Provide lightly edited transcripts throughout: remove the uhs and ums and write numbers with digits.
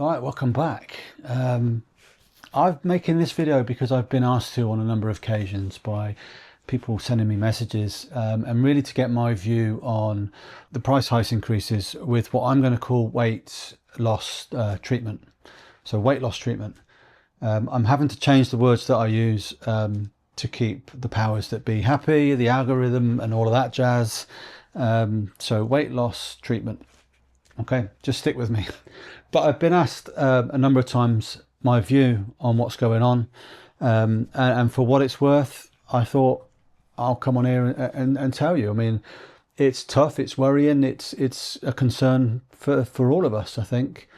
All right, welcome back. I'm making this video because I've been asked to on a number of occasions by people sending me messages, and really to get my view on the price hike increases with what I'm going to call weight loss treatment. So weight loss treatment. I'm having to change the words that I use to keep the powers that be happy, the algorithm and all of that jazz. So weight loss treatment. Okay, just stick with me. But I've been asked a number of times my view on what's going on, and for what it's worth, I thought I'll come on here and tell you. I mean, it's tough, it's worrying, it's a concern for all of us, I think.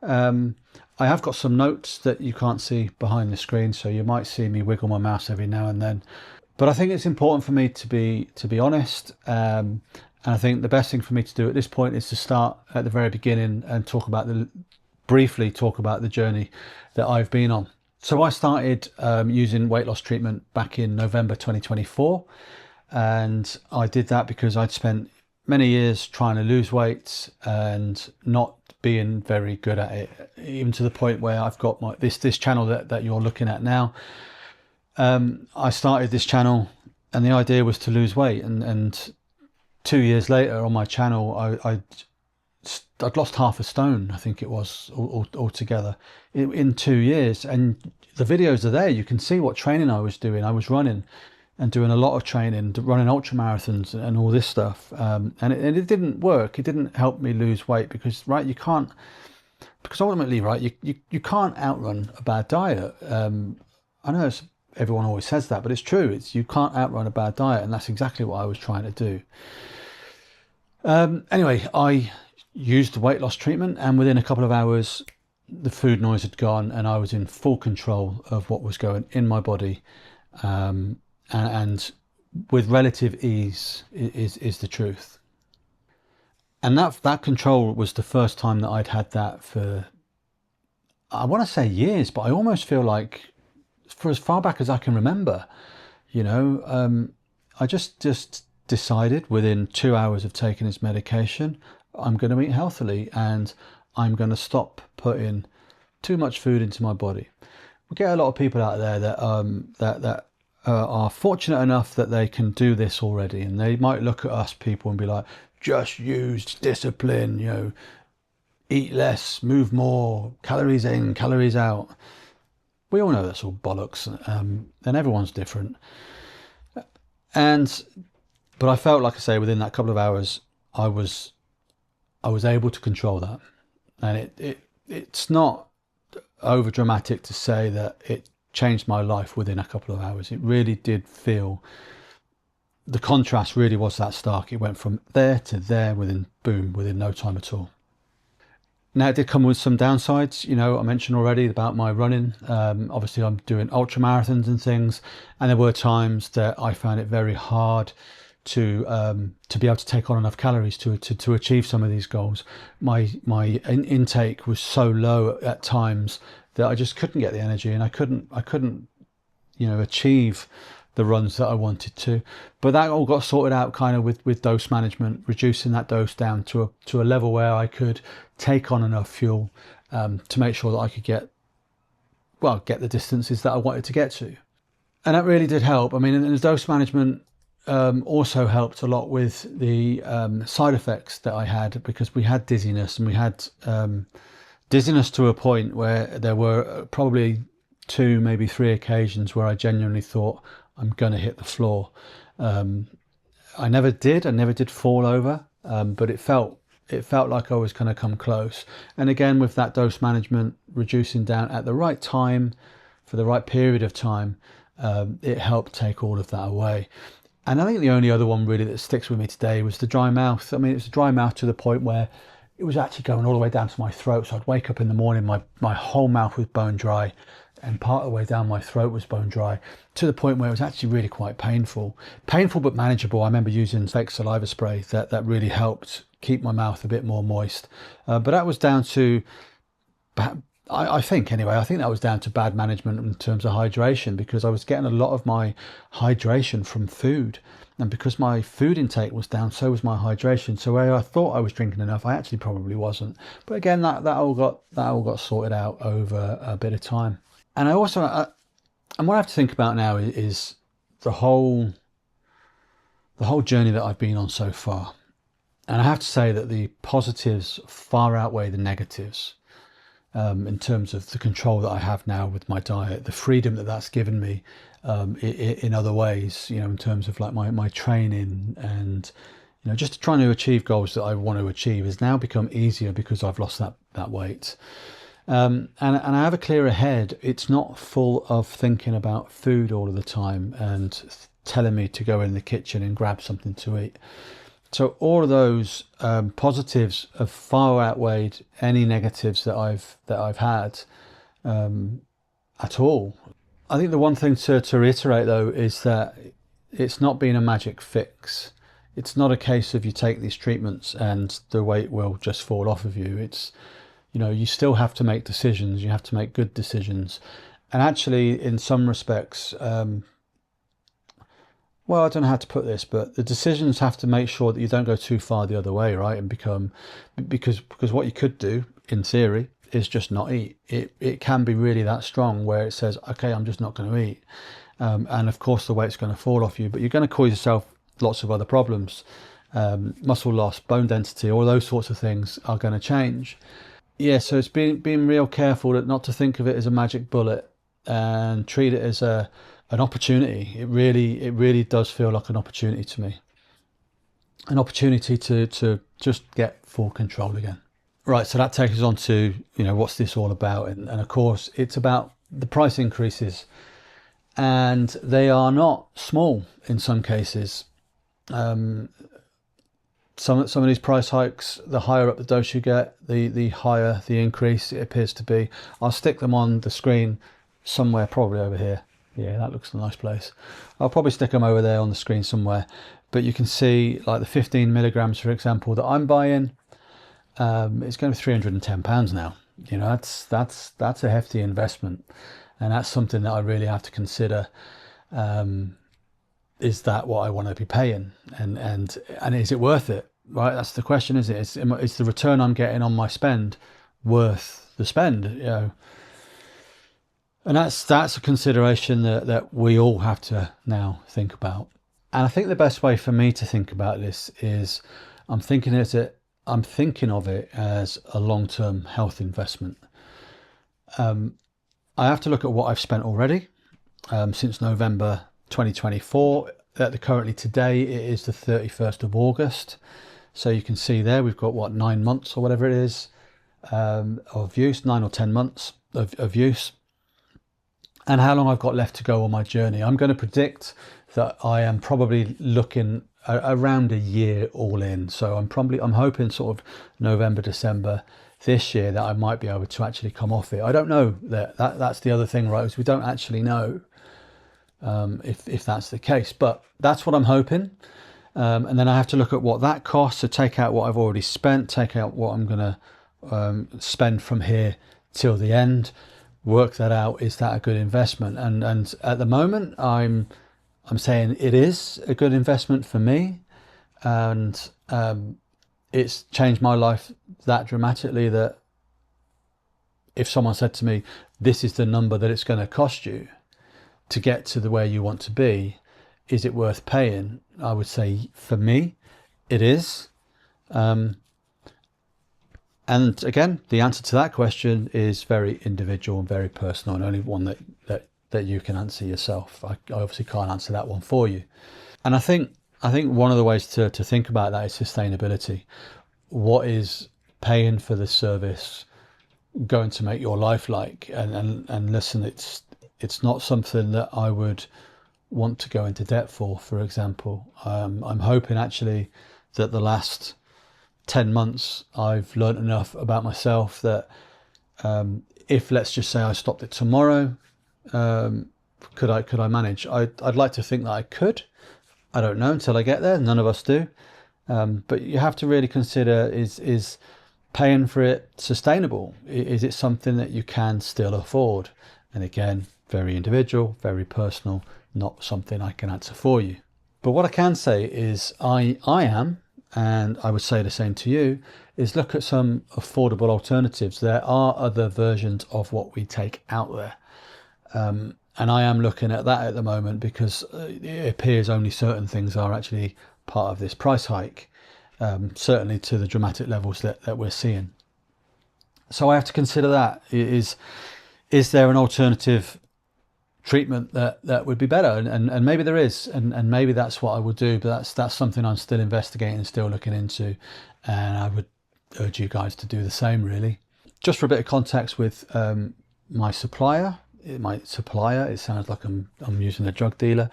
I have got some notes that you can't see behind the screen, so you might see me wiggle my mouse every now and then. But I think it's important for me to be honest. And I think the best thing for me to do at this point is to start at the very beginning and briefly talk about the journey that I've been on. So I started using weight loss treatment back in November 2024. And I did that because I'd spent many years trying to lose weight and not being very good at it, even to the point where I've got this channel that you're looking at now. I started this channel and the idea was to lose weight, and 2 years later on my channel, I'd lost half a stone, I think it was, altogether in 2 years. And the videos are there. You can see what training I was doing. I was running and doing a lot of training, running ultra marathons and all this stuff. And it didn't work. It didn't help me lose weight because ultimately, right, you can't outrun a bad diet. I know everyone always says that, but it's true. You can't outrun a bad diet, and that's exactly what I was trying to do. Anyway, I used the weight loss treatment, and within a couple of hours, the food noise had gone, and I was in full control of what was going in my body, and with relative ease is the truth. And that control was the first time that I'd had that for, I want to say years, but I almost feel like for as far back as I can remember. I just decided within 2 hours of taking this medication, I'm going to eat healthily and I'm going to stop putting too much food into my body. We get a lot of people out there that are fortunate enough that they can do this already, and they might look at us people and be like, just use discipline, eat less, move more, calories in, calories out. We all know that's all bollocks, and everyone's different. But I felt, like I say, within that couple of hours, I was able to control that. And it's not over dramatic to say that it changed my life within a couple of hours. It really did feel, the contrast really was that stark. It went from there to there within no time at all. Now, it did come with some downsides. I mentioned already about my running. Obviously, I'm doing ultra marathons and things, and there were times that I found it very hard to be able to take on enough calories to achieve some of these goals. My intake was so low at times that I just couldn't get the energy, and I couldn't achieve the runs that I wanted to. But that all got sorted out kind of with dose management, reducing that dose down to a level where I could take on enough fuel to make sure that I could get the distances that I wanted to get to. And that really did help. I mean, and the dose management also helped a lot with the side effects that I had, because we had dizziness, and we had dizziness to a point where there were probably 2, maybe 3 occasions where I genuinely thought, I'm going to hit the floor. I never did fall over, but it felt like I was going to come close. And again, with that dose management, reducing down at the right time for the right period of time, it helped take all of that away. And I think the only other one really that sticks with me today was the dry mouth. I mean, it was a dry mouth to the point where it was actually going all the way down to my throat. So I'd wake up in the morning, my whole mouth was bone dry, and part of the way down my throat was bone dry, to the point where it was actually really quite painful but manageable. I remember using fake saliva spray that really helped keep my mouth a bit more moist, but that was down to, I think that was down to bad management in terms of hydration, because I was getting a lot of my hydration from food, And because my food intake was down, so was my hydration. So where I thought I was drinking enough, I actually probably wasn't. But again, that all got sorted out over a bit of time. And and what I have to think about now is the whole journey that I've been on so far. And I have to say that the positives far outweigh the negatives, in terms of the control that I have now with my diet, the freedom that that's given me, in other ways, in terms of like my training, and just trying to achieve goals that I want to achieve has now become easier because I've lost that weight. And I have a clearer head. It's not full of thinking about food all of the time and telling me to go in the kitchen and grab something to eat. So all of those positives have far outweighed any negatives that I've had at all. I think the one thing to reiterate though is that it's not been a magic fix. It's not a case of you take these treatments and the weight will just fall off of you. It's, you still have to make decisions. You have to make good decisions. And actually, in some respects, well, I don't know how to put this, but the decisions have to make sure that you don't go too far the other way, right? And because what you could do, in theory, is just not eat. It can be really that strong where it says, okay, I'm just not going to eat. And of course, the weight's going to fall off you, but you're going to cause yourself lots of other problems. Muscle loss, bone density, all those sorts of things are going to change. Yeah, so it's being real careful not to think of it as a magic bullet and treat it as an opportunity. It really does feel like an opportunity to me. An opportunity to just get full control again. Right, so that takes us on to, what's this all about? And of course, it's about the price increases. And they are not small in some cases. Some of these price hikes, the higher up the dose you get, the higher the increase it appears to be. I'll stick them on the screen somewhere, probably over here. Yeah, that looks a nice place. I'll probably stick them over there on the screen somewhere. But you can see, like the 15 milligrams, for example, that I'm buying, it's going to be £310 now. That's a hefty investment, and that's something that I really have to consider. Is that what I want to be paying, and is it worth it? Right, that's the question, is it? Is the return I'm getting on my spend worth the spend? And that's a consideration that we all have to now think about. And I think the best way for me to think about this is I'm thinking of it as a long-term health investment. I have to look at what I've spent already since November 2024. Currently today it is the 31st of August. So you can see there we've got 9 months or whatever it is of use, 9 or 10 months of use. And how long I've got left to go on my journey. I'm going to predict that I am probably looking around a year all in. So I'm hoping sort of November, December this year that I might be able to actually come off it. I don't know that's the other thing, right? Is we don't actually know if that's the case, but that's what I'm hoping. And then I have to look at what that costs, to take out what I've already spent, take out what I'm going to spend from here till the end, work that out. Is that a good investment? And at the moment I'm saying it is a good investment for me, and it's changed my life that dramatically that if someone said to me, this is the number that it's going to cost you to get to where you want to be, is it worth paying? I would say for me, it is. And again, the answer to that question is very individual and very personal, and only one that you can answer yourself. I obviously can't answer that one for you. And I think one of the ways to think about that is sustainability. What is paying for the service going to make your life like? And listen, it's not something that I would want to go into debt for example. I'm hoping actually that the last 10 months I've learned enough about myself that if, let's just say, I stopped it tomorrow, could I manage? I'd like to think that I could. I don't know until I get there. None of us do. But you have to really consider, is paying for it sustainable? Is it something that you can still afford? And again, very individual, very personal, not something I can answer for you. But what I can say is I am, and I would say the same to you, is look at some affordable alternatives. There are other versions of what we take out there. And I am looking at that at the moment because it appears only certain things are actually part of this price hike, certainly to the dramatic levels that we're seeing. So I have to consider that. Is there an alternative treatment that would be better? And maybe there is, and maybe that's what I would do, but that's something I'm still investigating and still looking into, and I would urge you guys to do the same, really. Just for a bit of context with my supplier, it sounds like I'm using a drug dealer.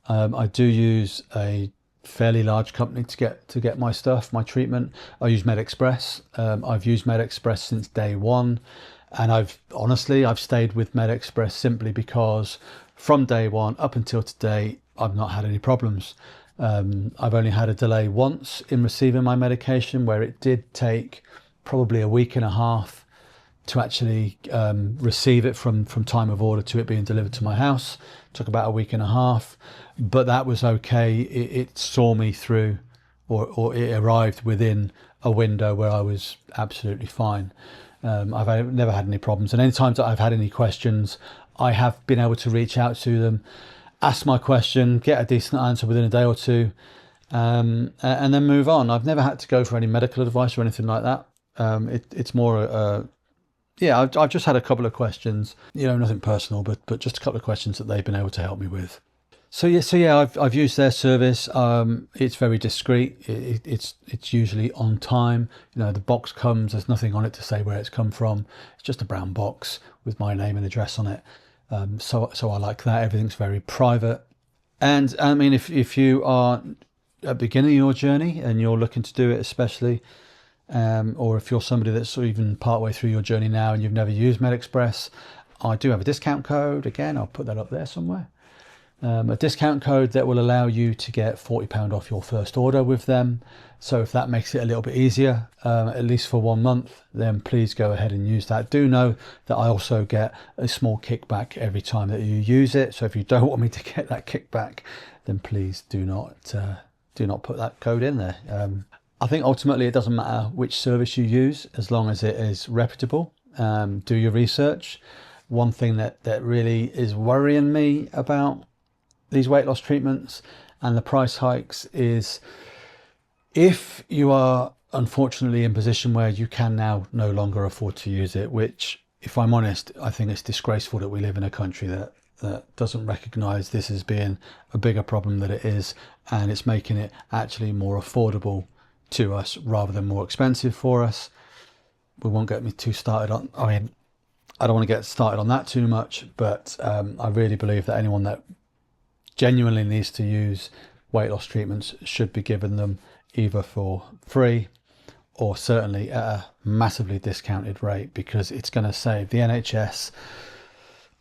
I do use a fairly large company to get my stuff, my treatment. I use MedExpress. I've used MedExpress since day one, and I've stayed with MedExpress simply because from day one up until today I've not had any problems. I've only had a delay once in receiving my medication, where it did take probably a week and a half to actually receive it from time of order to it being delivered to my house. It took about a week and a half, but that was okay. It saw me through, or it arrived within a window where I was absolutely fine. I've never had any problems, and any times that I've had any questions, I have been able to reach out to them, ask my question, get a decent answer within a day or two, and then move on. I've never had to go for any medical advice or anything like that. It's more I've just had a couple of questions, nothing personal, but just a couple of questions that they've been able to help me with. So yeah, I've used their service. It's very discreet. It's usually on time. The box comes. There's nothing on it to say where it's come from. It's just a brown box with my name and address on it. So I like that. Everything's very private. And I mean, if you are at the beginning of your journey and you're looking to do it, especially. Or if you're somebody that's even partway through your journey now and you've never used MedExpress, I do have a discount code. Again, I'll put that up there somewhere. A discount code that will allow you to get £40 off your first order with them. So if that makes it a little bit easier, at least for 1 month, then please go ahead and use that. Do know that I also get a small kickback every time that you use it. So if you don't want me to get that kickback, then please do not put that code in there. I think ultimately it doesn't matter which service you use, as long as it is reputable. Do your research. One thing that really is worrying me about these weight loss treatments and the price hikes is if you are unfortunately in a position where you can now no longer afford to use it, which, if I'm honest, I think it's disgraceful that we live in a country that doesn't recognise this as being a bigger problem than it is, and it's making it actually more affordable to us rather than more expensive for us. We won't get me too started on, I don't want to get started on that too much, but I really believe that anyone that genuinely needs to use weight loss treatments should be given them either for free or certainly at a massively discounted rate, because it's going to save the NHS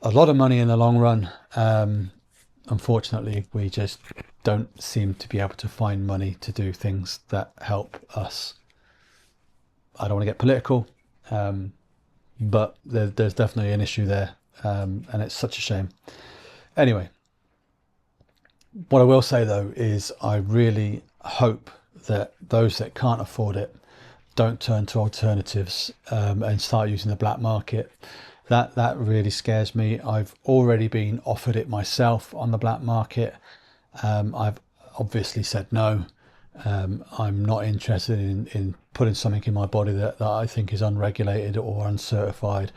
a lot of money in the long run. Unfortunately, we just don't seem to be able to find money to do things that help us. I don't want to get political, but there's definitely an issue there, and it's such a shame. Anyway, what I will say though is I really hope that those that can't afford it don't turn to alternatives and start using the black market. That really scares me. I've already been offered it myself on the black market. I've obviously said no. I'm not interested in putting something in my body that I think is unregulated or uncertified.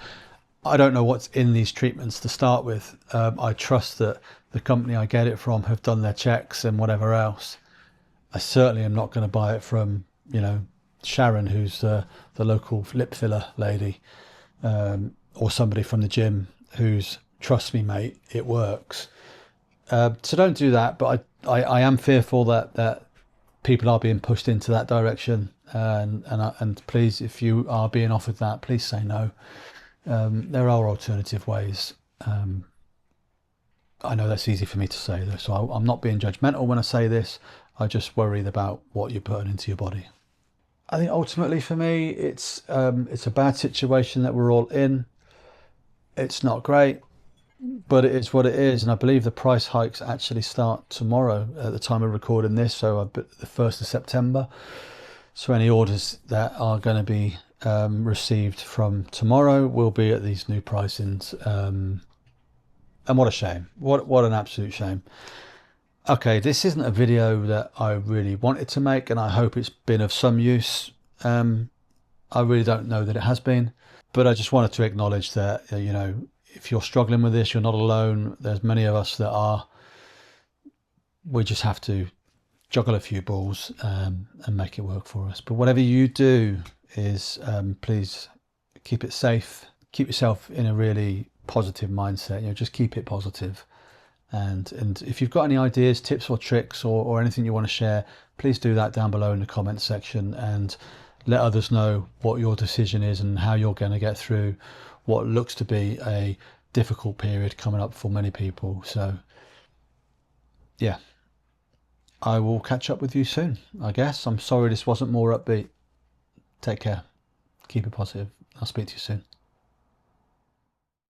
I don't know what's in these treatments to start with. I trust that the company I get it from have done their checks and whatever else. I certainly am not going to buy it from, Sharon, who's the local lip filler lady, or somebody from the gym who's, trust me, mate, it works. So don't do that. But I am fearful that people are being pushed into that direction. And please, if you are being offered that, please say no. There are alternative ways. I know that's easy for me to say though, so I'm not being judgmental when I say this. I just worry about what you're putting into your body. I think ultimately for me, it's a bad situation that we're all in. It's not great. but it is what it is, and I believe the price hikes actually start tomorrow at the time of recording this, so the 1st of September. So any orders that are going to be received from tomorrow will be at these new pricings. And what a shame. What an absolute shame. Okay, this isn't a video that I really wanted to make, and I hope it's been of some use. I really don't know that it has been, but I just wanted to acknowledge that, you know, if you're struggling with this, you're not alone. There's many of us that are. We just have to juggle a few balls and make it work for us. But whatever you do is please keep it safe. Keep yourself in a really positive mindset. You know, just keep it positive. And if you've got any ideas, tips or tricks or anything you want to share, please do that down below in the comments section and let others know what your decision is and how you're going to get through what looks to be a difficult period coming up for many people. So yeah, I will catch up with you soon, I guess. I'm sorry this wasn't more upbeat. Take care. Keep it positive. I'll speak to you soon.